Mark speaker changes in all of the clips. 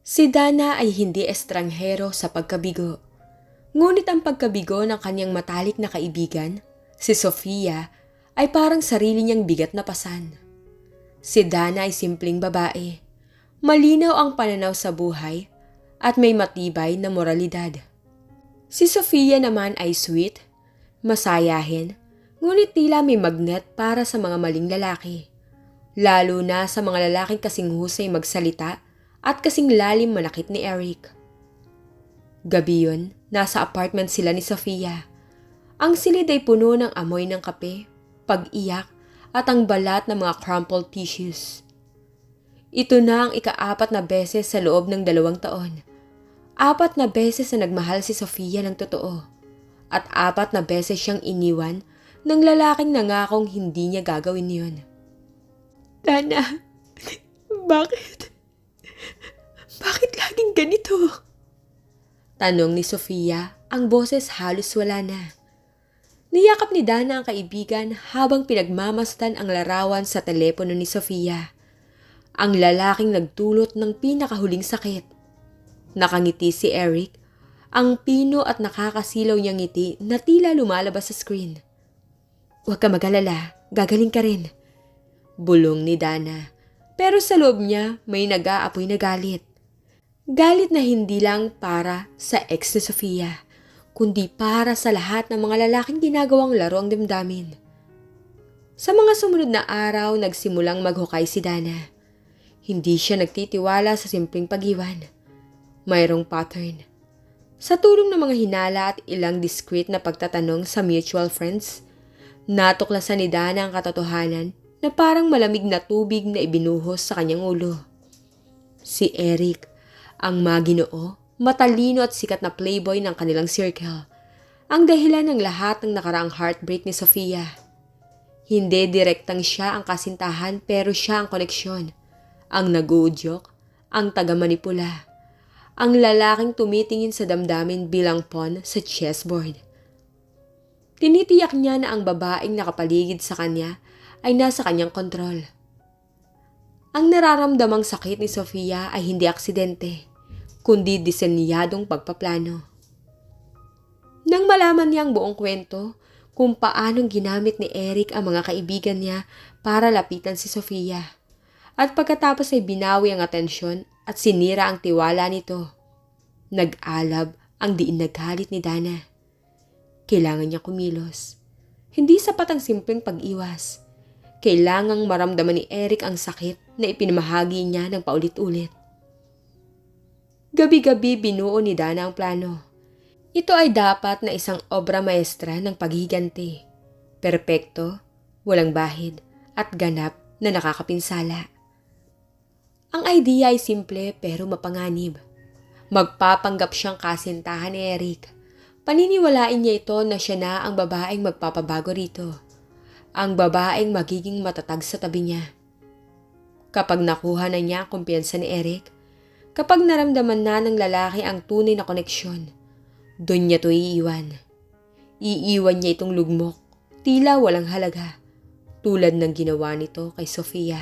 Speaker 1: Si Dana ay hindi estranghero sa pagkabigo. Ngunit ang pagkabigo ng kanyang matalik na kaibigan, si Sofia, ay parang sarili niyang bigat na pasan. Si Dana ay simpleng babae. Malinaw ang pananaw sa buhay at may matibay na moralidad. Si Sofia naman ay sweet, masayahin, ngunit tila may magnet para sa mga maling lalaki. Lalo na sa mga lalaking kasing husay magsalita at kasing lalim manakit ni Eric. Gabi yun, nasa apartment sila ni Sofia. Ang silid ay puno ng amoy ng kape, pag-iyak at ang balat ng mga crumpled tissues. Ito na ang ika-4 na beses sa loob ng 2 taon. 4 na beses na nagmahal si Sofia ng totoo. At 4 na beses siyang iniwan ng lalaking nangakong hindi niya gagawin yun. Dana, bakit? Bakit laging ganito? Tanong ni Sofia, ang boses halos wala na. Niyakap ni Dana ang kaibigan habang pinagmamasdan ang larawan sa telepono ni Sofia. Ang lalaking nagdulot ng pinakahuling sakit. Nakangiti si Eric, ang pino at nakakasilaw niyang ngiti na tila lumalabas sa screen. Huwag ka mag-alala, gagaling ka rin. Bulong ni Dana, pero sa loob niya may nag-aapoy na galit. Galit na hindi lang para sa ex ni Sofia, kundi para sa lahat ng mga lalaking ginagawang laro ang damdamin. Sa mga sumunod na araw, nagsimulang maghukay si Dana. Hindi siya nagtitiwala sa simpleng pag-iwan. Mayroong pattern. Sa tulong ng mga hinala at ilang discreet na pagtatanong sa mutual friends, natuklasan ni Dana ang katotohanan na parang malamig na tubig na ibinuhos sa kanyang ulo. Si Eric, ang maginoo, matalino at sikat na playboy ng kanilang circle, ang dahilan ng lahat ng nakaraang heartbreak ni Sofia. Hindi direktang siya ang kasintahan pero siya ang koneksyon, ang nag-uudyok, ang taga-manipula, ang lalaking tumitingin sa damdamin bilang pawn sa chessboard. Tinitiyak niya na ang babaeng nakapaligid sa kanya ay nasa kanyang kontrol. Ang nararamdamang sakit ni Sofia ay hindi aksidente, kundi disenyadong pagpaplano. Nang malaman niya ang buong kwento kung paanong ginamit ni Eric ang mga kaibigan niya para lapitan si Sofia, at pagkatapos ay binawi ang atensyon at sinira ang tiwala nito, nag-alab ang diin na galit ni Dana. Kailangan niya kumilos. Hindi sapat ang simpleng pag-iwas. Kailangang maramdaman ni Eric ang sakit na ipinamahagi niya ng paulit-ulit. Gabi-gabi binuo ni Dana ang plano. Ito ay dapat na isang obra maestra ng paghiganti. Perpekto, walang bahid, at ganap na nakakapinsala. Ang idea ay simple pero mapanganib. Magpapanggap siyang kasintahan ni Eric. Paniniwalain niya ito na siya na ang babaeng magpapabago rito. Ang babaeng magiging matatag sa tabi niya. Kapag nakuha na niya ang kumpiyansa ni Eric, kapag naramdaman na ng lalaki ang tunay na koneksyon, doon niya ito iiwan. Iiwan niya itong lugmok, tila walang halaga, tulad ng ginawa nito kay Sofia.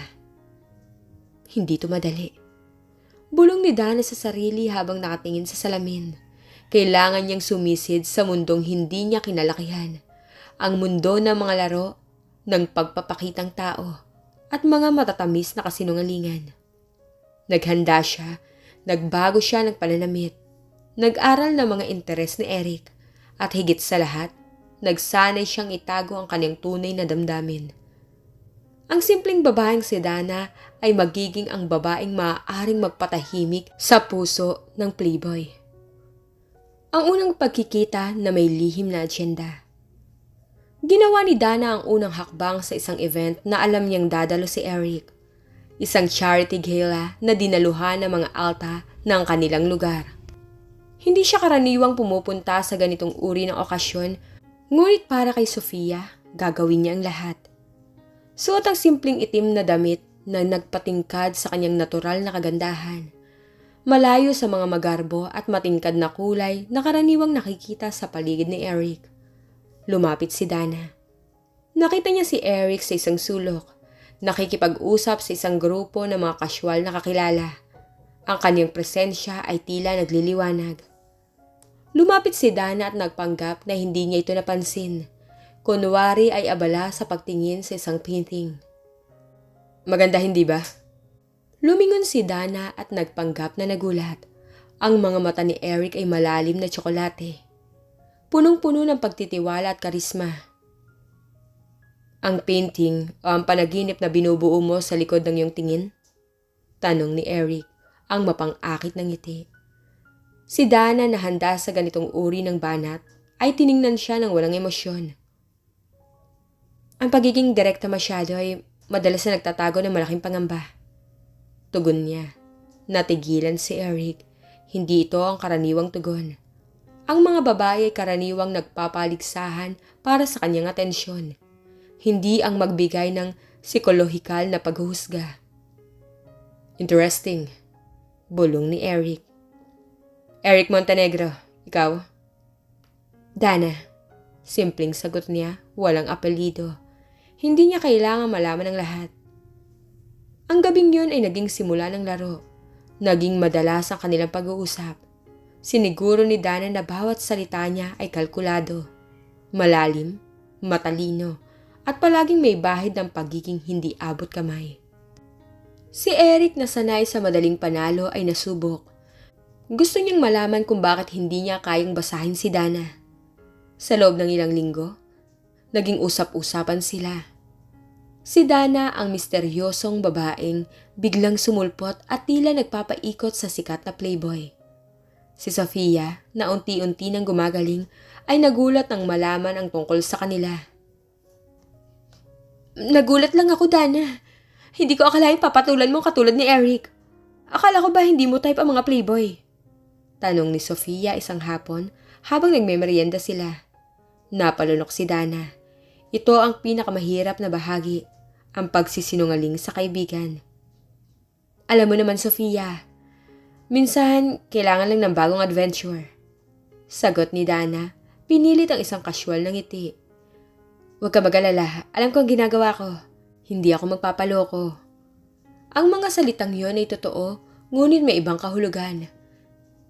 Speaker 1: Hindi ito madali. Bulong ni Dana sa sarili habang nakatingin sa salamin. Kailangan niyang sumisid sa mundong hindi niya kinalakihan. Ang mundo ng mga laro, ng pagpapakitang tao, at mga matatamis na kasinungalingan. Naghanda siya, nagbago siya ng pananamit, nag-aral ng mga interes ni Eric, at higit sa lahat, nagsanay siyang itago ang kanyang tunay na damdamin. Ang simpleng babaeng si Dana ay magiging ang babaeng maaaring magpatahimik sa puso ng playboy. Ang unang pagkikita na may lihim na adyenda. Ginawa ni Dana ang unang hakbang sa isang event na alam niyang dadalo si Eric. Isang charity gala na dinaluhan ng mga alta ng kanilang lugar. Hindi siya karaniwang pumupunta sa ganitong uri ng okasyon, ngunit para kay Sofia, gagawin niya ang lahat. Suot ang simpleng itim na damit na nagpatingkad sa kanyang natural na kagandahan. Malayo sa mga magarbo at matingkad na kulay na karaniwang nakikita sa paligid ni Eric. Lumapit si Dana. Nakita niya si Eric sa isang sulok, nakikipag-usap sa isang grupo ng mga kasyual na kakilala. Ang kanyang presensya ay tila nagliliwanag. Lumapit si Dana at nagpanggap na hindi niya ito napansin. Kunwari ay abala sa pagtingin sa isang painting. Maganda hindi ba? Lumingon si Dana at nagpanggap na nagulat. Ang mga mata ni Eric ay malalim na tsokolate. Punong-puno ng pagtitiwala at karisma. Ang painting o ang panaginip na binubuo mo sa likod ng iyong tingin? Tanong ni Eric, ang mapang-akit ng ngiti. Si Dana na handa sa ganitong uri ng banat ay tiningnan siya ng walang emosyon. Ang pagiging direkta masyado ay madalas na nagtatago ng malaking pangamba. Tugon niya. Natigilan si Eric. Hindi ito ang karaniwang tugon. Ang mga babae ay karaniwang nagpapaligsahan para sa kanyang atensyon. Hindi ang magbigay ng psikolohikal na paghuhusga. Interesting. Bulong ni Eric. Eric Montenegro, ikaw? Dana. Simpleng sagot niya, walang apelido. Hindi niya kailangan malaman ang lahat. Ang gabing yun ay naging simula ng laro. Naging madalas ang kanilang pag-uusap. Siniguro ni Dana na bawat salita niya ay kalkulado, malalim, matalino, at palaging may bahid ng pagiging hindi abot kamay. Si Eric na sanay sa madaling panalo ay nasubok. Gusto niyang malaman kung bakit hindi niya kayang basahin si Dana. Sa loob ng ilang linggo, naging usap-usapan sila. Si Dana ang misteryosong babaeng biglang sumulpot at tila nagpapaikot sa sikat na playboy. Si Sofia, na unti-unti nang gumagaling, ay nagulat nang malaman ang tungkol sa kanila. Nagulat lang ako, Dana. Hindi ko akalain papatulan mo katulad ni Eric. Akala ko ba hindi mo type ang mga playboy? Tanong ni Sofia isang hapon habang nagmemeryenda sila. Napalunok si Dana. Ito ang pinakamahirap na bahagi, ang pagsisinungaling sa kaibigan. Alam mo naman, Sofia, minsan kailangan lang ng bagong adventure. Sagot ni Dana, pinilit ang isang kasyual na ngiti. Huwag ka mag-alala, alam ko ang ginagawa ko. Hindi ako magpapaloko. Ang mga salitang yon ay totoo, ngunit may ibang kahulugan.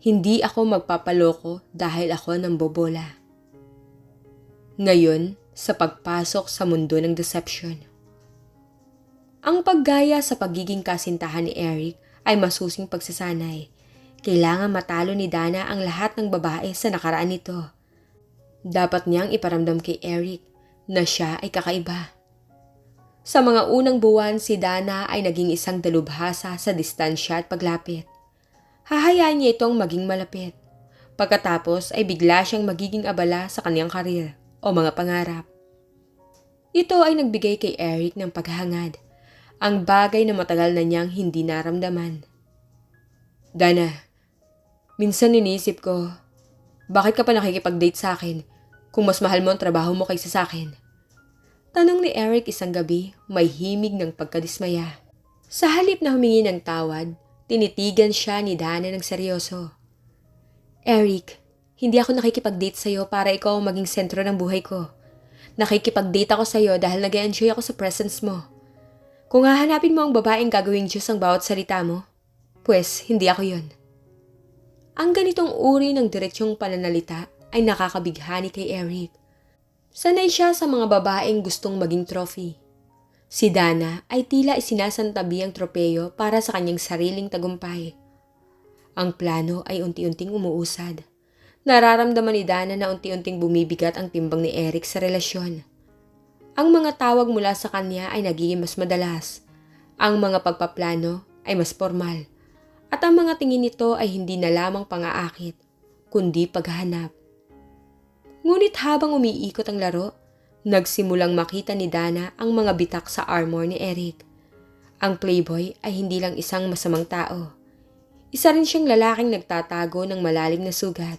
Speaker 1: Hindi ako magpapaloko dahil ako nang bobola. Ngayon, sa pagpasok sa mundo ng deception. Ang paggaya sa pagiging kasintahan ni Eric ay masusing pagsasanay. Kailangan matalo ni Dana ang lahat ng babae sa nakaraan nito. Dapat niyang iparamdam kay Eric na siya ay kakaiba. Sa mga unang buwan, si Dana ay naging isang dalubhasa sa distansya at paglapit. Hahayaan niya itong maging malapit. Pagkatapos ay bigla siyang magiging abala sa kanyang karir o mga pangarap. Ito ay nagbigay kay Eric ng paghahangad. Ang bagay na matagal na niyang hindi naramdaman. Dana, minsan iniisip ko, bakit ka pa nakikipag-date sa akin kung mas mahal mo ang trabaho mo kaysa sa akin? Tanong ni Eric isang gabi, may himig ng pagkadismaya. Sa halip na humingi ng tawad, tinitigan siya ni Dana ng seryoso. Eric, hindi ako nakikipag-date sa'yo para ikaw ang maging sentro ng buhay ko. Nakikipag-date ako sa'yo dahil nag-enjoy ako sa presence mo. Kung hahanapin mo ang babaeng gagawing Diyos ang bawat salita mo, pues hindi ako yun. Ang ganitong uri ng diretsyong pananalita ay nakakabighani kay Eric. Sanay siya sa mga babaeng gustong maging trophy. Si Dana ay tila isinasantabi ang tropeyo para sa kanyang sariling tagumpay. Ang plano ay unti-unting umuusad. Nararamdaman ni Dana na unti-unting bumibigat ang timbang ni Eric sa relasyon. Ang mga tawag mula sa kanya ay nagiging mas madalas. Ang mga pagpaplano ay mas formal. At ang mga tingin nito ay hindi na lamang pang-aakit, kundi paghahanap. Ngunit habang umiikot ang laro, nagsimulang makita ni Dana ang mga bitak sa armor ni Eric. Ang playboy ay hindi lang isang masamang tao. Isa rin siyang lalaking nagtatago ng malalim na sugat.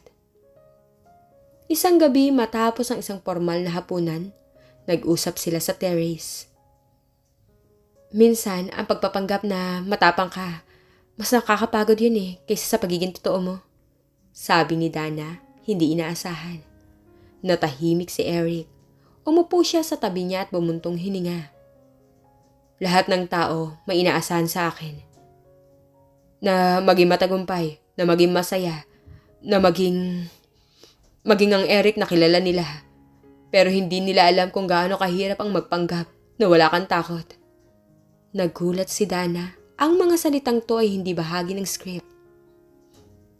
Speaker 1: Isang gabi matapos ang isang formal na hapunan, nag-usap sila sa terrace. Minsan, ang pagpapanggap na matapang ka, mas nakakapagod yun kaysa sa pagiging totoo mo. Sabi ni Dana, hindi inaasahan. Natahimik si Eric. Umupo siya sa tabi niya at bumuntong hininga. Lahat ng tao may inaasahan sa akin. Na maging matagumpay, na maging masaya, na maging ang Eric na kilala nila. Pero hindi nila alam kung gaano kahirap ang magpanggap na wala kang takot. Nagulat si Dana. Ang mga salitang to ay hindi bahagi ng script.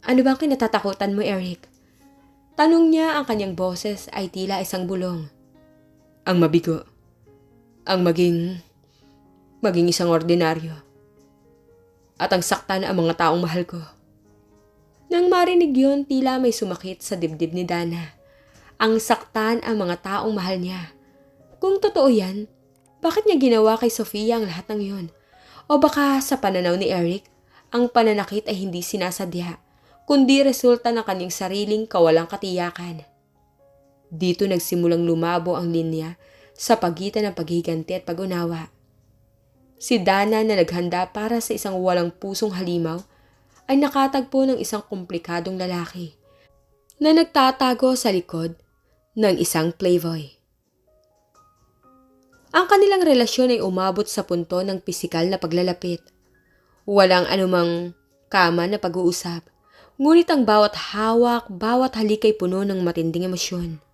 Speaker 1: Ano bang kinatatakutan mo, Eric? Tanong niya, ang kanyang boses ay tila isang bulong. Ang mabigo. Ang maging isang ordinaryo. At ang saktan ang mga taong mahal ko. Nang marinig yon, tila may sumakit sa dibdib ni Dana. Ang saktan ang mga taong mahal niya. Kung totoo yan, bakit niya ginawa kay Sofia ang lahat ng yon? O baka sa pananaw ni Eric, ang pananakit ay hindi sinasadya, kundi resulta ng kanyang sariling kawalang katiyakan. Dito nagsimulang lumabo ang linya sa pagitan ng paghiganti at pag-unawa. Si Dana na naghanda para sa isang walang pusong halimaw ay nakatagpo ng isang komplikadong lalaki na nagtatago sa likod ng isang playboy. Ang kanilang relasyon ay umabot sa punto ng pisikal na paglalapit. Walang anumang kama na pag-uusap, ngunit ang bawat hawak, bawat halik ay puno ng matinding emosyon.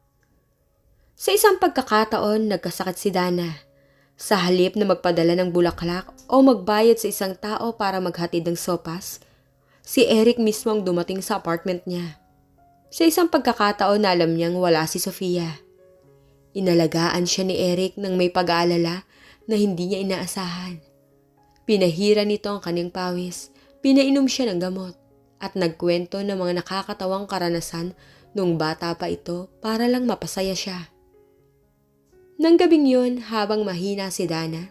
Speaker 1: Sa isang pagkakataon, nagkasakit si Dana. Sa halip na magpadala ng bulaklak o magbayad sa isang tao para maghatid ng sopas, si Eric mismo ang dumating sa apartment niya. Sa isang pagkakataon na alam niyang wala si Sofia. Inalagaan siya ni Eric nang may pag-aalala na hindi niya inaasahan. Pinahira nito ang kanyang pawis, pinainom siya ng gamot, at nagkwento ng mga nakakatawang karanasan nung bata pa ito para lang mapasaya siya. Nang gabing yun, habang mahina si Dana,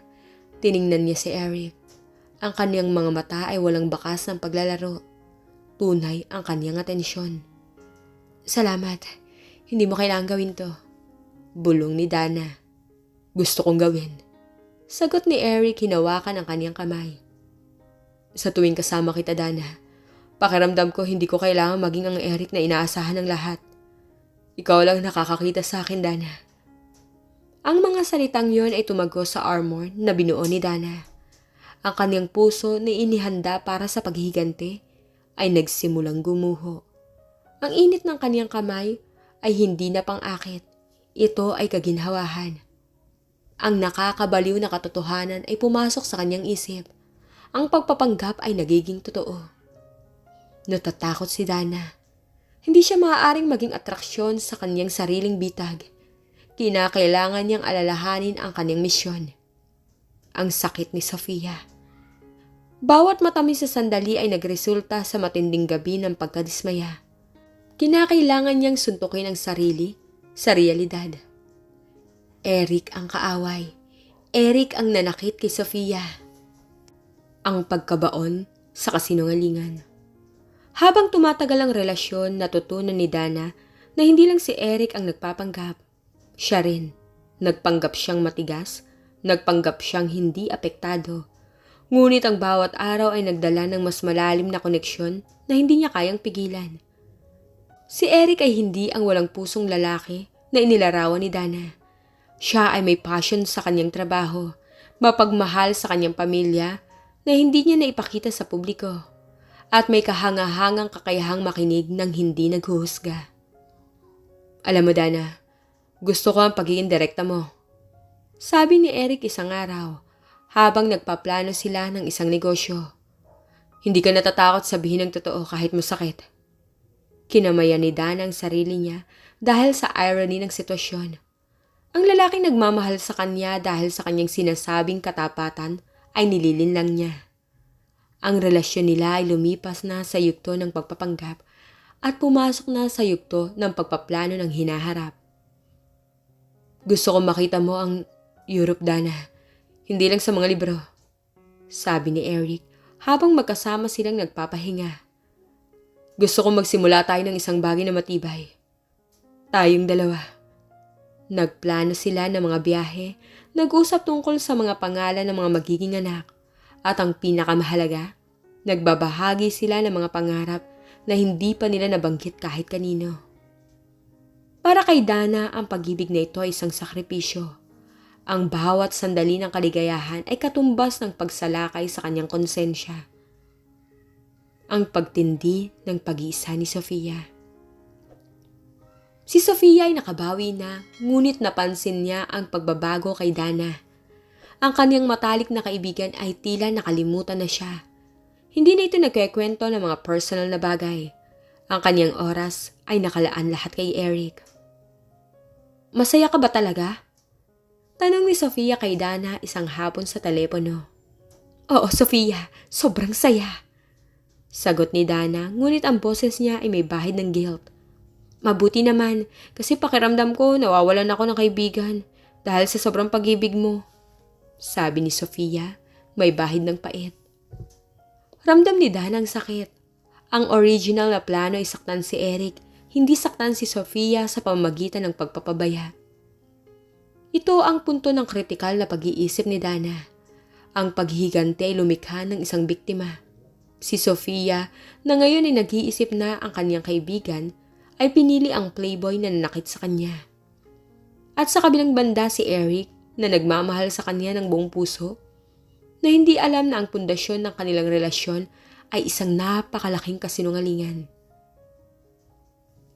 Speaker 1: tiningnan niya si Eric. Ang kanyang mga mata ay walang bakas ng paglalaro. Tunay ang kanyang atensyon. Salamat, hindi mo kailangang gawin to. Bulong ni Dana. Gusto kong gawin. Sagot ni Eric, hinawakan ang kanyang kamay. Sa tuwing kasama kita, Dana, pakiramdam ko hindi ko kailangan maging ang Eric na inaasahan ng lahat. Ikaw lang nakakakita sa akin, Dana. Ang mga salitang yon ay tumago sa armor na binuo ni Dana. Ang kanyang puso na inihanda para sa paghihiganti ay nagsimulang gumuho. Ang init ng kanyang kamay ay hindi na pang-akit. Ito ay kaginhawahan. Ang nakakabaliw na katotohanan ay pumasok sa kanyang isip. Ang pagpapanggap ay nagiging totoo. Natatakot si Dana. Hindi siya maaaring maging atraksyon sa kanyang sariling bitag. Kinakailangan niyang alalahanin ang kanyang misyon. Ang sakit ni Sofia. Bawat matamis sa sandali ay nagresulta sa matinding gabi ng pagkadismaya. Kinakailangan niyang suntukin ang sarili sa realidad. Eric ang kaaway. Eric ang nanakit kay Sofia. Ang pagkabaon sa kasinungalingan. Habang tumatagal ang relasyon, natutunan ni Dana na hindi lang si Eric ang nagpapanggap. Siya rin. Nagpanggap siyang matigas, nagpanggap siyang hindi apektado. Ngunit ang bawat araw ay nagdala ng mas malalim na koneksyon na hindi niya kayang pigilan. Si Eric ay hindi ang walang pusong lalaki na inilarawan ni Dana. Siya ay may passion sa kanyang trabaho, mapagmahal sa kanyang pamilya na hindi niya naipakita sa publiko, at may kahangahangang kakayahang makinig ng hindi naghuhusga. Alam mo, Dana, gusto ko ang pagiging direkta mo. Sabi ni Eric isang araw, habang nagpaplano sila ng isang negosyo. Hindi ka natatakot sabihin ang totoo kahit masakit. Kinamayan ni Dana ang sarili niya dahil sa irony ng sitwasyon. Ang lalaking nagmamahal sa kanya dahil sa kanyang sinasabing katapatan ay nililinlang niya. Ang relasyon nila ay lumipas na sa yugto ng pagpapanggap at pumasok na sa yugto ng pagpaplano ng hinaharap. Gusto kong makita mo ang Europe, Dana. Hindi lang sa mga libro. Sabi ni Eric habang magkasama silang nagpapahinga. Gusto kong magsimula tayo ng isang bagay na matibay. Tayong dalawa. Nagplano sila ng mga biyahe, nag-usap tungkol sa mga pangalan ng mga magiging anak. At ang pinakamahalaga, nagbabahagi sila ng mga pangarap na hindi pa nila nabanggit kahit kanino. Para kay Dana, ang pag-ibig na ito ay isang sakripisyo. Ang bawat sandali ng kaligayahan ay katumbas ng pagsalakay sa kanyang konsensya. ang pagtindi ng pag-iisa ni Sofia. Si Sofia ay nakabawi na, ngunit napansin niya ang pagbabago kay Dana. Ang kanyang matalik na kaibigan ay tila nakalimutan na siya. Hindi na ito nagkikwento ng mga personal na bagay. Ang kanyang oras ay nakalaan lahat kay Eric. Masaya ka ba talaga? Tanong ni Sofia kay Dana isang hapon sa telepono. Oo, Sofia, sobrang saya. Sagot ni Dana, ngunit ang boses niya ay may bahid ng guilt. Mabuti naman, kasi pakiramdam ko nawawalan ako ng kaibigan dahil sa sobrang pag-ibig mo. Sabi ni Sofia, may bahid ng pait. Ramdam ni Dana ang sakit. Ang original na plano ay saktan si Eric, hindi saktan si Sofia sa pamamagitan ng pagpapabaya. Ito ang punto ng kritikal na pag-iisip ni Dana. Ang paghihigante ay lumikha ng isang biktima. Si Sofia, na ngayon ay nag-iisip na ang kanyang kaibigan, ay pinili ang playboy na nanakit sa kanya. At sa kabilang banda si Eric na nagmamahal sa kanya ng buong puso, na hindi alam na ang pundasyon ng kanilang relasyon ay isang napakalaking kasinungalingan.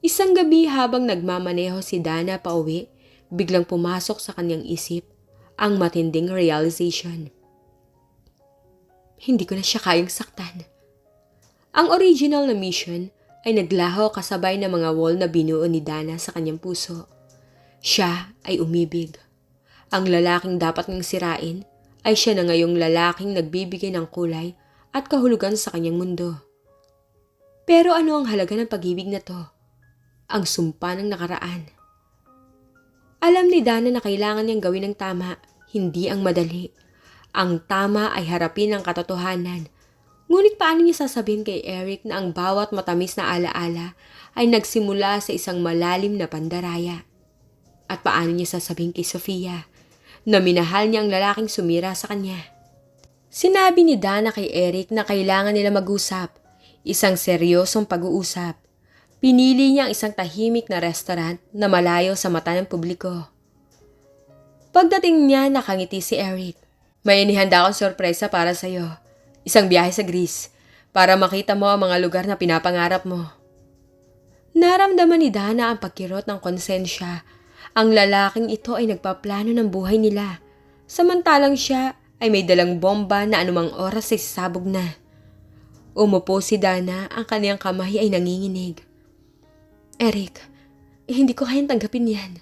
Speaker 1: Isang gabi habang nagmamaneho si Dana pauwi, biglang pumasok sa kanyang isip ang matinding realization. Hindi ko na siya kayang saktan. Ang original na mission ay naglaho kasabay ng mga wall na binuo ni Dana sa kanyang puso. Siya ay umibig. Ang lalaking dapat ngang sirain ay siya na ngayong lalaking nagbibigay ng kulay at kahulugan sa kanyang mundo. Pero ano ang halaga ng pag-ibig na to? Ang sumpa ng nakaraan. Alam ni Dana na kailangan niyang gawin ang tama, hindi ang madali. Ang tama ay harapin ang katotohanan. Ngunit paano niya sasabihin kay Eric na ang bawat matamis na alaala ay nagsimula sa isang malalim na pandaraya? At paano niya sasabihin kay Sofia na minahal niya ang lalaking sumira sa kanya? Sinabi ni Dana kay Eric na kailangan nila mag-usap, isang seryosong pag-uusap. Pinili niya ang isang tahimik na restaurant na malayo sa mata ng publiko. Pagdating niya, nakangiti si Eric. May inihanda akong sorpresa para sa'yo. Isang biyahe sa Greece para makita mo ang mga lugar na pinapangarap mo. Naramdaman ni Dana ang pagkirot ng konsensya. Ang lalaking ito ay nagpaplano ng buhay nila. Samantalang siya ay may dalang bomba na anumang oras ay sasabog na. Umupo si Dana, ang kaniyang kamay ay nanginginig. Eric, hindi ko kayang tanggapin yan.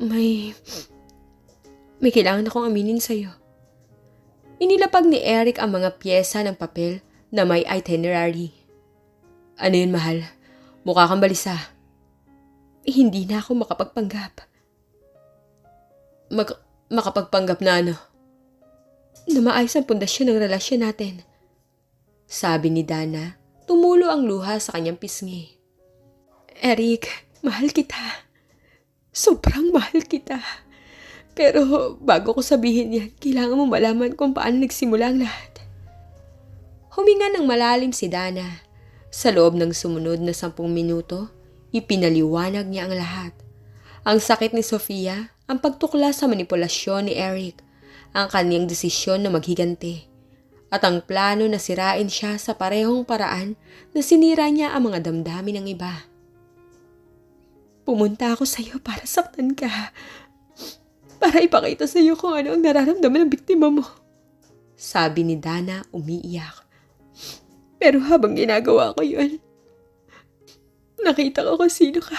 Speaker 1: May kailangan akong aminin sa'yo. Inilapag ni Eric ang mga pyesa ng papel na may itinerary. Ano yun, mahal? Mukha kang balisa. Hindi na ako makapagpanggap. Makapagpanggap na ano? Na maayos ang pundasyon ng relasyon natin. Sabi ni Dana, tumulo ang luha sa kanyang pisngi. Eric, mahal kita. Sobrang mahal kita. Pero bago ko sabihin yan, kailangan mo malaman kung paano nagsimula ang lahat. Huminga ng malalim si Dana. Sa loob ng sumunod na 10 minuto, ipinaliwanag niya ang lahat. Ang sakit ni Sofia, ang pagtukla sa manipulasyon ni Eric, ang kanyang desisyon na maghiganti, at ang plano na sirain siya sa parehong paraan na sinira niya ang mga damdamin ng iba. Pumunta ako sa iyo para saktan ka. Para ipakita sa iyo kung ano ang nararamdaman ng biktima mo. Sabi ni Dana umiiyak. Pero habang ginagawa ko yun, nakita ko kung sino ka.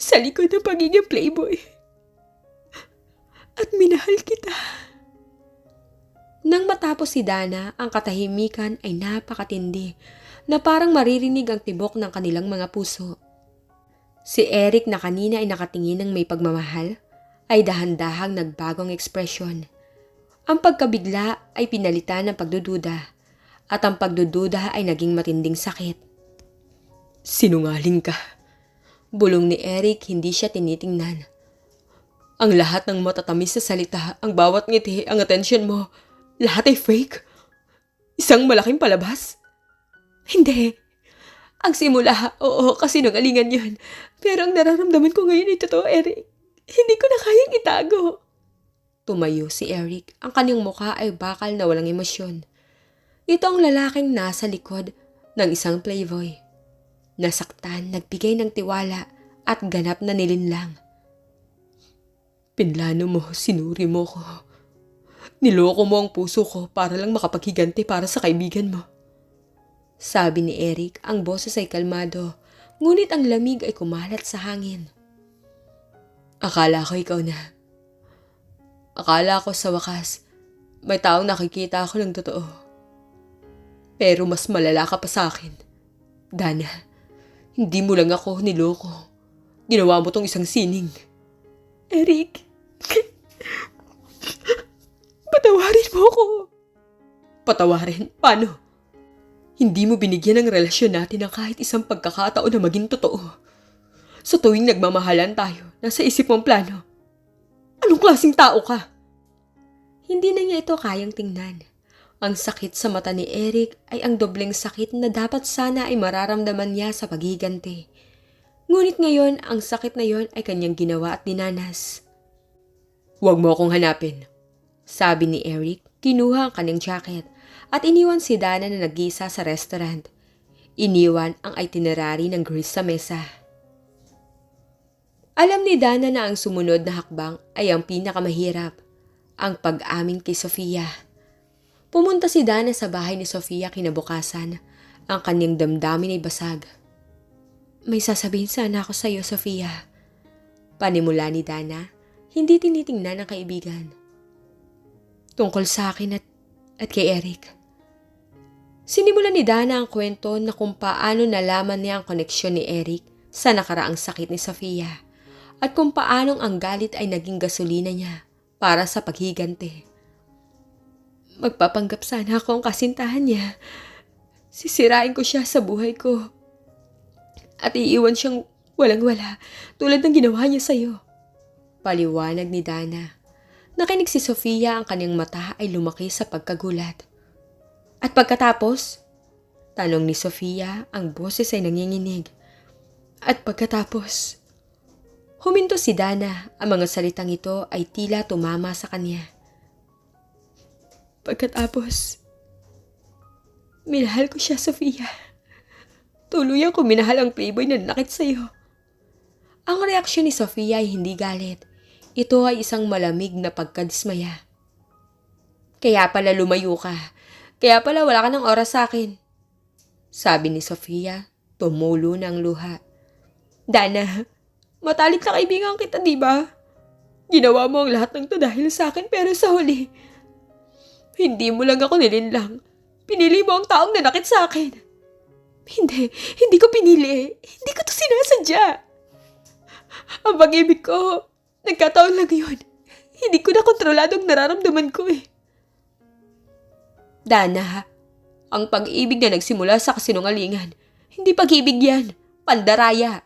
Speaker 1: Sa likod ng pagiging playboy. At minahal kita. Nang matapos si Dana, ang katahimikan ay napakatindi na parang maririnig ang tibok ng kanilang mga puso. Si Eric na kanina ay nakatingin ng may pagmamahal, ay dahan-dahang nagbagong ekspresyon. Ang pagkabigla ay pinalitan ng pagdududa, at ang pagdududa ay naging matinding sakit. Sinungaling ka. Bulong ni Eric, hindi siya tinitingnan. Ang lahat ng matatamis sa salita, ang bawat ngiti, ang atensyon mo, lahat ay fake. Isang malaking palabas. Hindi. Ang simula, oo, kasinungalingan yun. Pero ang nararamdaman ko ngayon ay totoo, Eric. Hindi ko na kayang itago. Tumayo si Eric. Ang kanyang mukha ay bakal na walang emosyon. Ito ang lalaking nasa likod ng isang playboy. Nasaktan, nagbigay ng tiwala at ganap na nilinlang. Pinlano mo, sinuri mo ko. Niloko mo ang puso ko para lang makapaghiganti para sa kaibigan mo. Sabi ni Eric, ang boses ay kalmado, ngunit ang lamig ay kumalat sa hangin. Akala ko ikaw na. Akala ko sa wakas, may taong nakikita ako ng totoo. Pero mas malala ka pa sa akin. Dana, hindi mo lang ako niloko. Ginawa mo tong isang sining. Eric, patawarin mo ako. Patawarin? Paano? Hindi mo binigyan ng relasyon natin ng kahit isang pagkakataon na maging totoo. Sa tuwing nagmamahalan tayo, nasa isip mong plano. Anong klaseng tao ka? Hindi na niya ito kayang tingnan. Ang sakit sa mata ni Eric ay ang dobleng sakit na dapat sana ay mararamdaman niya sa paghiganti. Ngunit ngayon, ang sakit na yon ay kanyang ginawa at dinanas. Huwag mo akong hanapin, sabi ni Eric, kinuha ang kanyang jacket at iniwan si Dana na nag-isa sa restaurant. Iniwan ang itinerary ng Grace sa mesa. Alam ni Dana na ang sumunod na hakbang ay ang pinakamahirap, ang pag-amin kay Sofia. Pumunta si Dana sa bahay ni Sofia kinabukasan. Ang kanyang damdamin ay basag. May sasabihin sana ako sa iyo, Sofia. Panimula ni Dana, hindi tinitingnan ng kaibigan. Tungkol sa akin at kay Eric. Sinimulan ni Dana ang kwento na kung paano nalaman niya ang koneksyon ni Eric sa nakaraang sakit ni Sofia at kung paanong ang galit ay naging gasolina niya para sa paghiganti. Magpapanggap sana ako ang kasintahan niya. Sisirain ko siya sa buhay ko. At iiwan siyang walang-wala tulad ng ginawa niya sa'yo. Paliwanag ni Dana. Nakinig si Sofia, ang kanyang mata ay lumaki sa pagkagulat. At pagkatapos? Tanong ni Sofia, ang boses ay nanginginig. At pagkatapos? Huminto si Dana, ang mga salitang ito ay tila tumama sa kanya. Pagkatapos, minahal ko siya, Sofia. Tuluyan ko minahal ang playboy na nanakit sa'yo. Ang reaksyon ni Sofia ay hindi galit. Ito ay isang malamig na pagkadismaya. Kaya pala lumayo ka. Kaya pala wala ka ng oras sa akin. Sabi ni Sofia, tumulo ng luha. Dana, matalik na kaibigan kita, diba? Ginawa mo ang lahat ng to dahil sa akin, pero sa huli, hindi mo lang ako nilinlang. Pinili mo ang taong nanakit sa akin. Hindi ko pinili. Hindi ko to sinasadya. Ang pag-ibig ko, nagkataon lang yun. Hindi ko na kontrolado ang nararamdaman ko eh. Dana, ang pag-ibig na nagsimula sa kasinungalingan, hindi pag-ibig yan, pandaraya.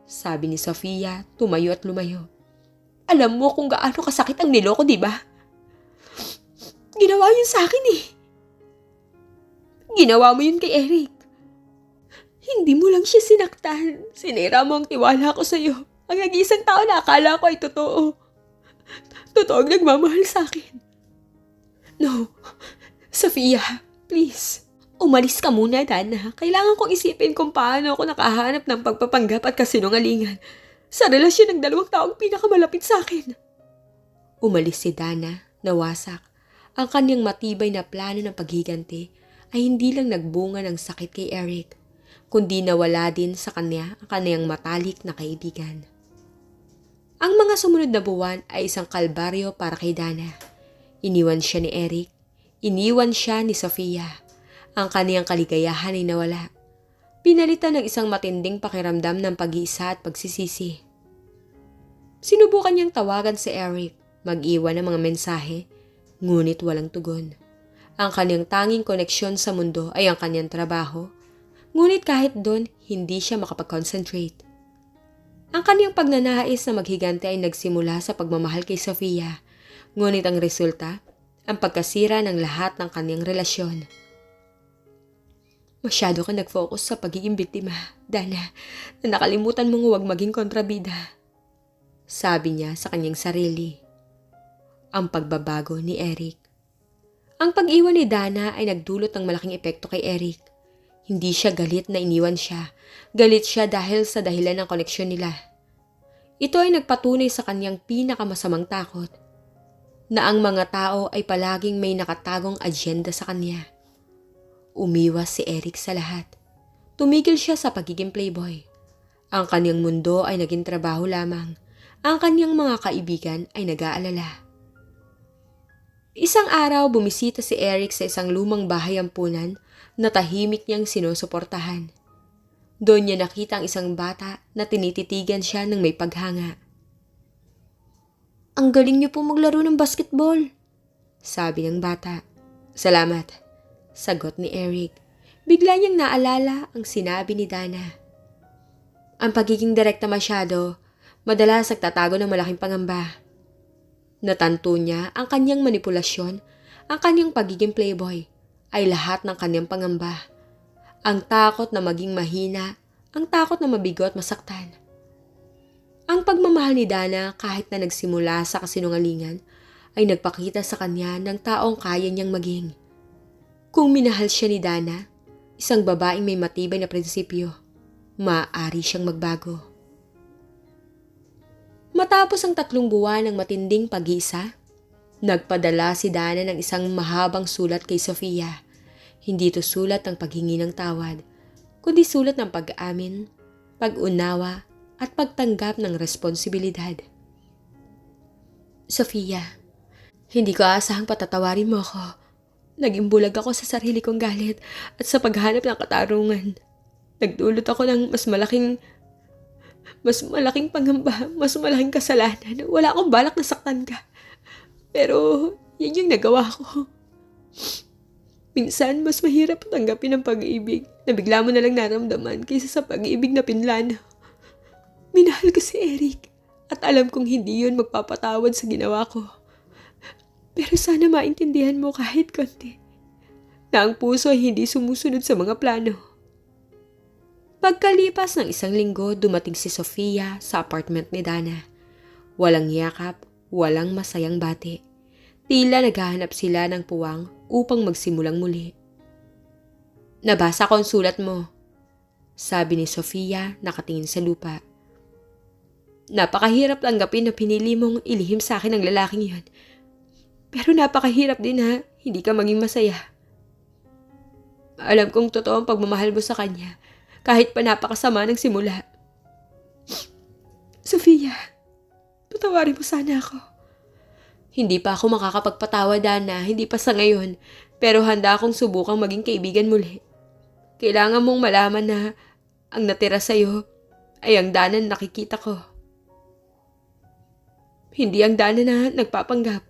Speaker 1: Sabi ni Sofia, tumayo at lumayo. Alam mo kung gaano kasakit ang niloko, diba? Ginawa yun sa akin eh. Ginawa mo yun kay Eric. Hindi mo lang siya sinaktan. Sinira mo ang tiwala ko sa'yo. Ang nag-iisang tao na akala ko ay totoo. Totoong nagmamahal sa akin. No, Sofia, please. Umalis ka muna, Dana. Kailangan kong isipin kung paano ako nakahanap ng pagpapanggap at kasinungalingan sa relasyon ng dalawang taong pinakamalapit sa akin. Umalis si Dana, nawasak. Ang kanyang matibay na plano ng paghiganti ay hindi lang nagbunga ng sakit kay Eric, kundi nawala din sa kanya ang kanyang matalik na kaibigan. Ang mga sumunod na buwan ay isang kalbaryo para kay Dana. Iniwan siya ni Eric, iniwan siya ni Sofia. Ang kaniyang kaligayahan ay nawala. Pinalitan ng isang matinding pakiramdam ng pag-iisa at pagsisisi. Sinubukan niyang tawagan si Eric, mag-iwan ng mga mensahe, ngunit walang tugon. Ang kaniyang tanging koneksyon sa mundo ay ang kaniyang trabaho, ngunit kahit doon, hindi siya makapag-concentrate. Ang kaniyang pagnanais na maghigante ay nagsimula sa pagmamahal kay Sofia, ngunit ang resulta, ang pagkasira ng lahat ng kaniyang relasyon. Masyado ka nag-focus sa pagiging biktima, Dana, na nakalimutan mong huwag maging kontrabida. Sabi niya sa kanyang sarili. Ang pagbabago ni Eric. Ang pag-iwan ni Dana ay nagdulot ng malaking epekto kay Eric. Hindi siya galit na iniwan siya. Galit siya dahil sa dahilan ng koneksyon nila. Ito ay nagpatunay sa kanyang pinakamasamang takot, na ang mga tao ay palaging may nakatagong agenda sa kanya. Umiwas si Eric sa lahat. Tumigil siya sa pagiging playboy. Ang kanyang mundo ay naging trabaho lamang. Ang kanyang mga kaibigan ay nag-aalala. Isang araw bumisita si Eric sa isang lumang bahay ampunan na tahimik niyang sinusuportahan. Doon niya nakita ang isang bata na tinititigan siya ng may paghanga. "Ang galing niyo po maglaro ng basketball," sabi ng bata. "Salamat," sagot ni Eric. Bigla niyang naalala ang sinabi ni Dana. Ang pagiging direkta masyado, madalas nagtatago ng malaking pangamba. Natanto niya ang kanyang manipulasyon, ang kanyang pagiging playboy, ay lahat ng kanyang pangamba. Ang takot na maging mahina, ang takot na mabigo at masaktan. Ang pagmamahal ni Dana kahit na nagsimula sa kasinungalingan, ay nagpakita sa kanya ng taong kaya niyang maging. Kung minahal siya ni Dana, isang babaeng may matibay na prinsipyo, maaari siyang magbago. Matapos ang 3 buwan ng matinding pag-iisa, nagpadala si Dana ng isang mahabang sulat kay Sofia. Hindi ito sulat ng paghingi ng tawad, kundi sulat ng pag-amin, pag-unawa at pagtanggap ng responsibilidad. "Sofia, hindi ko aasahang patatawarin mo ako. Naging bulag ako sa sarili kong galit at sa paghanap ng katarungan. Nagdulot ako ng mas malaking pangamba, mas malaking kasalanan. Wala akong balak na saktan ka. Pero yan yung nagawa ko. Minsan, mas mahirap tanggapin ang pag-ibig na bigla mo nalang naramdaman kaysa sa pag-ibig na pinlano. Minahal ko si Eric at alam kong hindi yun magpapatawad sa ginawa ko. Pero sana maintindihan mo kahit konti na ang puso ay hindi sumusunod sa mga plano." Pagkalipas ng 1 linggo, dumating si Sofia sa apartment ni Dana. Walang yakap, walang masayang bati. Tila naghahanap sila ng puwang upang magsimulang muli. "Nabasa ko ang sulat mo," sabi ni Sofia nakatingin sa lupa. "Napakahirap tanggapin na pinili mong ilihim sa akin ang lalaking yun. Pero napakahirap din na hindi ka maging masaya. Alam kong totoo ang pagmamahal mo sa kanya, kahit pa napakasama ng simula. Sofia, patawarin mo sana ako." "Hindi pa ako makakapagpatawad, Dana, hindi pa sa ngayon, pero handa akong subukang maging kaibigan muli. Kailangan mong malaman na ang natira sa'yo ay ang Dana na nakikita ko. Hindi ang Dana na nagpapanggap."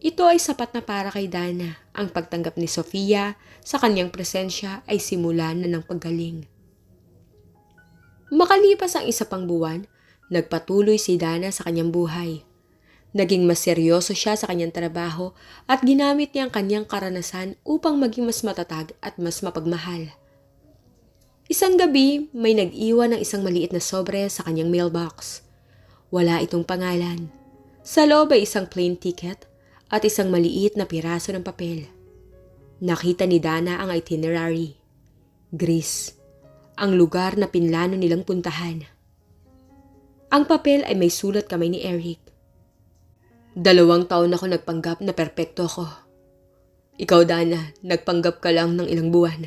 Speaker 1: Ito ay sapat na para kay Dana. Ang pagtanggap ni Sofia sa kanyang presensya ay simula na ng paggaling. Makalipas ang 1 pang buwan, nagpatuloy si Dana sa kanyang buhay. Naging mas seryoso siya sa kanyang trabaho at ginamit niya ang kanyang karanasan upang maging mas matatag at mas mapagmahal. Isang gabi, may nag-iwan ng isang maliit na sobre sa kanyang mailbox. Wala itong pangalan. Sa loob ay isang plane ticket at isang maliit na piraso ng papel. Nakita ni Dana ang itinerary. Greece, ang lugar na pinlano nilang puntahan. Ang papel ay may sulat kamay ni Eric. 2 taon ako nagpanggap na perpekto ako. Ikaw, Dana, nagpanggap ka lang ng ilang buwan.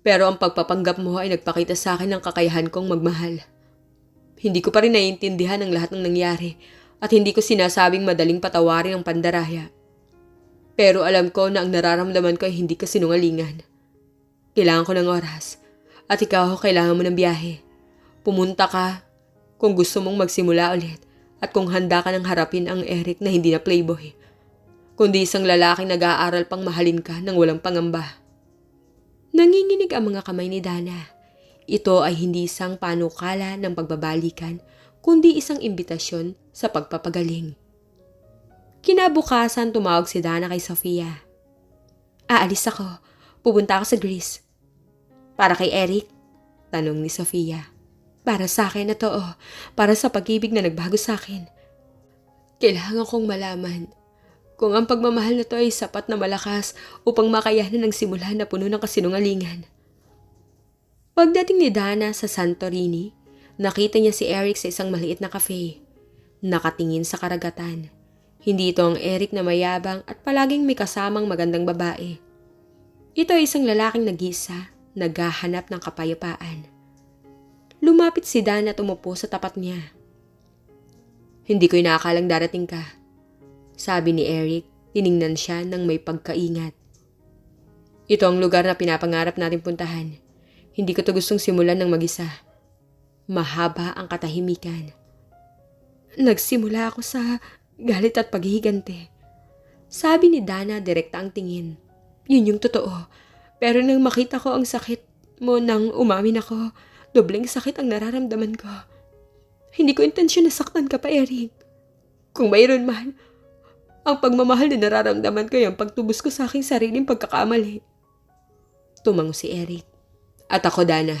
Speaker 1: Pero ang pagpapanggap mo ay nagpakita sa akin ng kakayahan kong magmahal. Hindi ko pa rin naiintindihan ang lahat ng nangyari at hindi ko sinasabing madaling patawarin ang pandaraya. Pero alam ko na ang nararamdaman ko ay hindi ka sinungalingan. Kailangan ko ng oras at ikaw kailangan mo ng biyahe. Pumunta ka kung gusto mong magsimula ulit at kung handa ka nang harapin ang Eric na hindi na playboy, kundi isang lalaking nag-aaral pang mahalin ka ng walang pangamba. Nanginginig ang mga kamay ni Dana. Ito ay hindi isang panukala ng pagbabalikan, kundi isang imbitasyon sa pagpapagaling. Kinabukasan tumawag si Dana kay Sofia. "Aalis ako. Pupunta ako sa Greece." "Para kay Eric?" tanong ni Sofia. "Para sa akin na to, para sa pag-ibig na nagbago sa akin. Kailangan kong malaman Kung ang pagmamahal na to ay sapat na malakas upang makayanan ng simula na puno ng kasinungalingan. Pagdating ni Dana sa Santorini, nakita niya si Eric sa isang maliit na cafe. Nakatingin sa karagatan. Hindi ito ang Eric na mayabang at palaging may kasamang magandang babae. Ito ay isang lalaking nag-isa, naghahanap ng kapayapaan. Lumapit si Dana at umupo sa tapat niya. Hindi ko inaakalang darating ka, sabi ni Eric. Tiningnan siya ng may pagkaingat. Ito ang lugar na pinapangarap natin puntahan. Hindi ko to gustong simulan ng mag-isa. Mahaba ang katahimikan. Nagsimula ako sa galit at paghihigante. Sabi ni Dana, direkta ang tingin. Yun yung totoo. Pero nang makita ko ang sakit mo nang umamin ako, dobleng sakit ang nararamdaman ko. Hindi ko intensyon na saktan ka pa, Eric. Kung mayroon man, ang pagmamahal na nararamdaman ko yung pagtubos ko sa aking sariling pagkakamali. Tumango si Eric. At ako, Dana.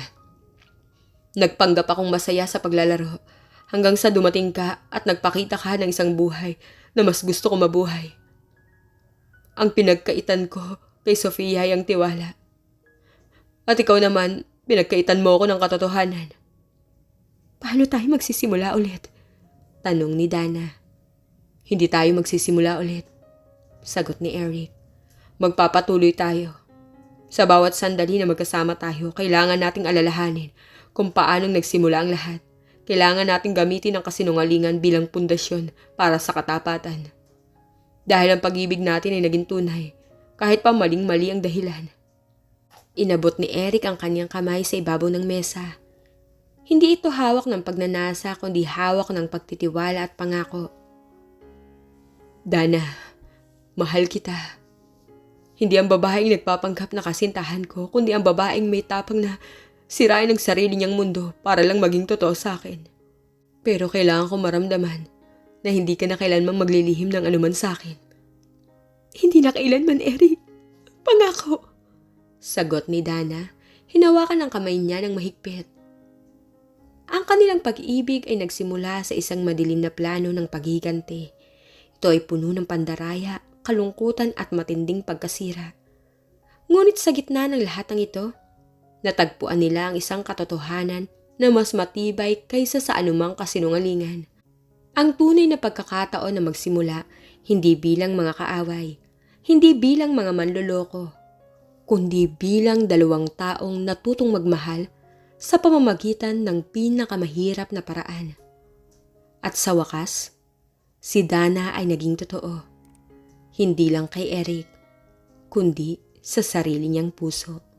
Speaker 1: Nagpanggap akong masaya sa paglalaro hanggang sa dumating ka at nagpakita ka ng isang buhay na mas gusto ko mabuhay. Ang pinagkaitan ko kay Sofia ay ang tiwala. At ikaw naman, pinagkaitan mo ako ng katotohanan. Paano tayo magsisimula ulit? Tanong ni Dana. Hindi tayo magsisimula ulit, sagot ni Eric. Magpapatuloy tayo. Sa bawat sandali na magkasama tayo, kailangan nating alalahanin kung paanong nagsimula ang lahat. Kailangan nating gamitin ang kasinungalingan bilang pundasyon para sa katapatan. Dahil ang pag-ibig natin ay naging tunay, kahit pa maling-mali ang dahilan. Inabot ni Eric ang kanyang kamay sa ibabaw ng mesa. Hindi ito hawak ng pagnanasa, kundi hawak ng pagtitiwala at pangako. Dana, mahal kita. Hindi ang babaeng nagpapanggap na kasintahan ko, kundi ang babaeng may tapang na sirain ang sarili niyang mundo para lang maging totoo sa akin. Pero kailangan ko maramdaman na hindi ka na kailanmang maglilihim ng anuman sa akin. Hindi na kailanman, Eric. Pangako. Sagot ni Dana, hinawakan ang kamay niya ng mahigpit. Ang kanilang pag-ibig ay nagsimula sa isang madilim na plano ng paghiganti. Ito ay puno ng pandaraya, kalungkutan at matinding pagkasira. Ngunit sa gitna ng lahat ng ito, natagpuan nila ang isang katotohanan na mas matibay kaysa sa anumang kasinungalingan. Ang tunay na pagkakataon na magsimula, hindi bilang mga kaaway, hindi bilang mga manloloko, kundi bilang dalawang taong natutong magmahal sa pamamagitan ng pinakamahirap na paraan. At sa wakas, si Dana ay naging totoo. Hindi lang kay Eric, kundi sa sarili niyang puso.